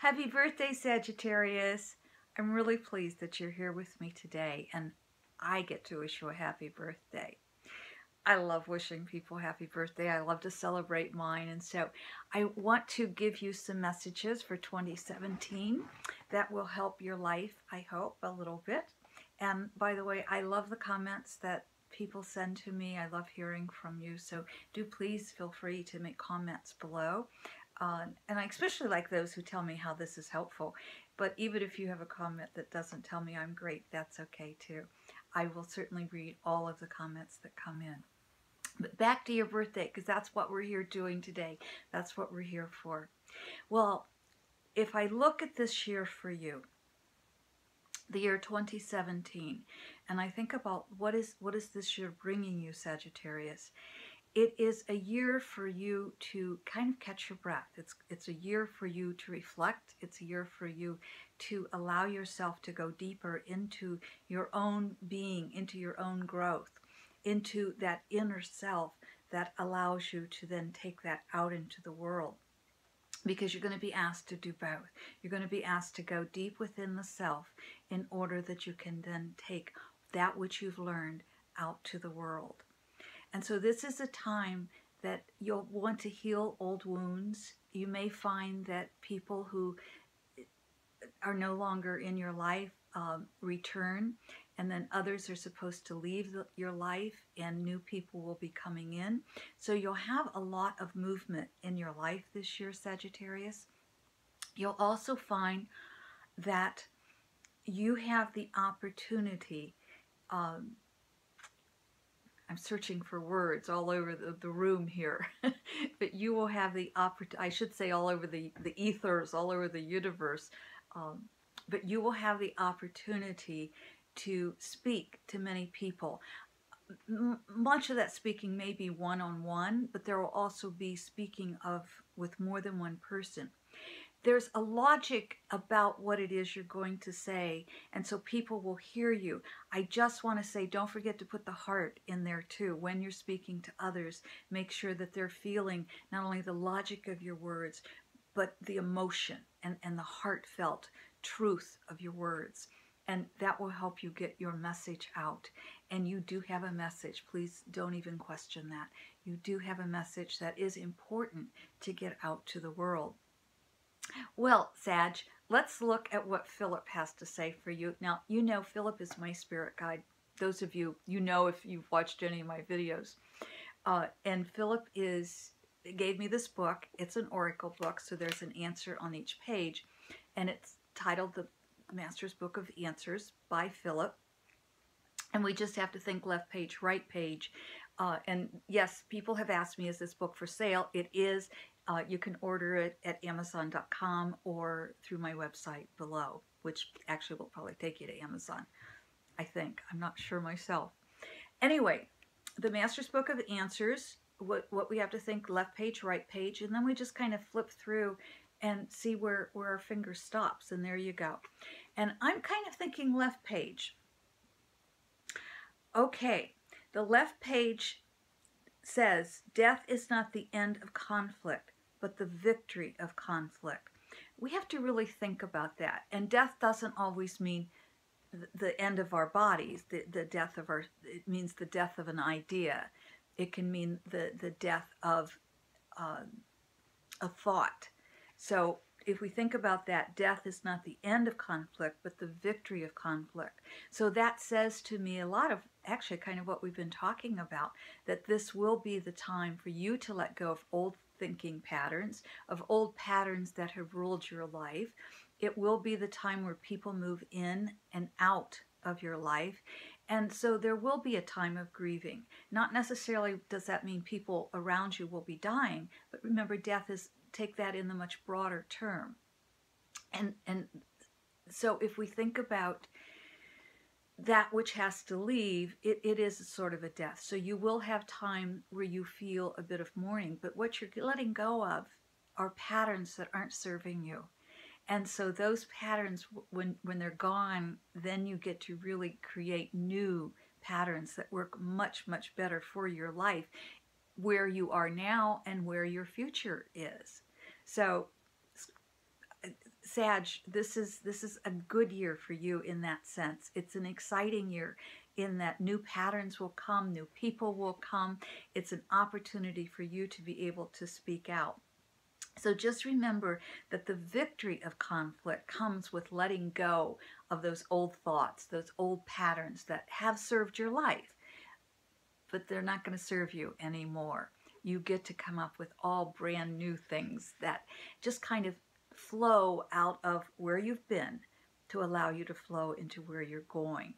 Happy birthday, Sagittarius. I'm really pleased that you're here with me today, and I get to wish you a happy birthday. I love wishing people happy birthday. I love to celebrate mine, and so I want to give you some messages for 2017 that will help your life, I hope, a little bit. And by the way, I love the comments that people send to me. I love hearing from you, so do please feel free to make comments below. And I especially like those who tell me how this is helpful. But even if you have a comment that doesn't tell me I'm great, that's okay too. I will certainly read all of the comments that come in. But back to your birthday, because that's what we're here doing today. That's what we're here for. Well, if I look at this year for you, the year 2017, and I think about what is this year bringing you, Sagittarius, it is a year for you to kind of catch your breath. It's a year for you to reflect. It's a year for you to allow yourself to go deeper into your own being, into your own growth, into that inner self that allows you to then take that out into the world. Because you're going to be asked to do both. You're going to be asked to go deep within the self in order that you can then take that which you've learned out to the world. And so this is a time that you'll want to heal old wounds. You may find that people who are no longer in your life return, and then others are supposed to leave your life, and new people will be coming in. So you'll have a lot of movement in your life this year, Sagittarius. You'll also find that you have the opportunity, I'm searching for words all over the room here, but you will have the opportunity, I should say all over the ethers, all over the universe, but you will have the opportunity to speak to many people. Much of that speaking may be one-on-one, but there will also be speaking with more than one person. There's a logic about what it is you're going to say, and so people will hear you. I just want to say, don't forget to put the heart in there too. When you're speaking to others, make sure that they're feeling not only the logic of your words, but the emotion and the heartfelt truth of your words. And that will help you get your message out. And you do have a message. Please don't even question that. You do have a message that is important to get out to the world. Well, Sag, let's look at what Philip has to say for you. Now, you know Philip is my spirit guide. Those of you, you know if you've watched any of my videos. And Philip gave me this book. It's an oracle book, so there's an answer on each page. And it's titled The Master's Book of Answers by Philip. And we just have to think left page, right page. And yes, people have asked me, is this book for sale? It is. You can order it at Amazon.com or through my website below, which actually will probably take you to Amazon, I think. I'm not sure myself. Anyway, the Master's Book of Answers, what we have to think left page, right page, and then we just kind of flip through and see where our finger stops, and there you go. And I'm kind of thinking left page. Okay, the left page says, death is not the end of conflict, but the victory of conflict. We have to really think about that. And death doesn't always mean the end of our bodies, the death of it means the death of an idea. It can mean the death of a thought. So if we think about that, death is not the end of conflict, but the victory of conflict. So that says to me a lot of, actually kind of what we've been talking about, that this will be the time for you to let go of old thinking patterns, of old patterns that have ruled your life. It will be the time where people move in and out of your life. And so there will be a time of grieving. Not necessarily does that mean people around you will be dying, but remember, death is, take that in the much broader term. And so if we think about that which has to leave, it is a sort of a death. So you will have time where you feel a bit of mourning, but what you're letting go of are patterns that aren't serving you. And so those patterns, when they're gone, then you get to really create new patterns that work much, much better for your life, where you are now and where your future is. So Sag, this is a good year for you in that sense. It's an exciting year in that new patterns will come, new people will come. It's an opportunity for you to be able to speak out. So just remember that the victory of conflict comes with letting go of those old thoughts, those old patterns that have served your life, but they're not going to serve you anymore. You get to come up with all brand new things that just kind of flow out of where you've been to allow you to flow into where you're going.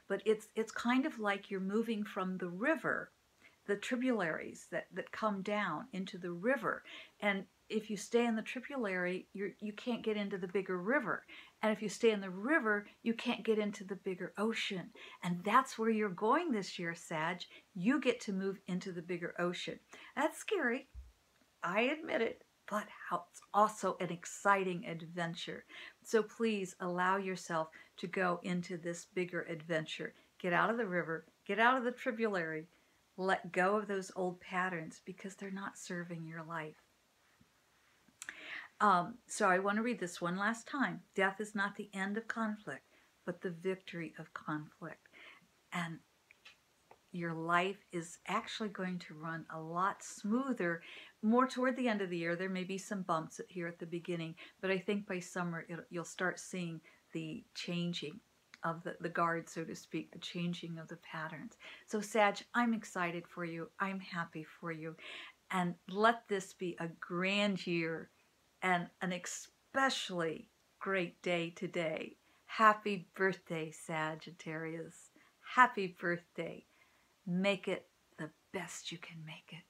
But it's kind of like you're moving from the river, the tributaries that come down into the river. And if you stay in the tributary, you can't get into the bigger river. And if you stay in the river, you can't get into the bigger ocean. And that's where you're going this year, Sag. You get to move into the bigger ocean. That's scary. I admit it. But it's also an exciting adventure. So please allow yourself to go into this bigger adventure. Get out of the river. Get out of the tributary. Let go of those old patterns because they're not serving your life. So I want to read this one last time. Death is not the end of conflict, but the victory of conflict. And your life is actually going to run a lot smoother, more toward the end of the year. There may be some bumps here at the beginning, but I think by summer you'll start seeing the changing of the guard, so to speak, the changing of the patterns. So Sag, I'm excited for you. I'm happy for you. And let this be a grand year and an especially great day today. Happy birthday, Sagittarius. Happy birthday. Make it the best you can make it.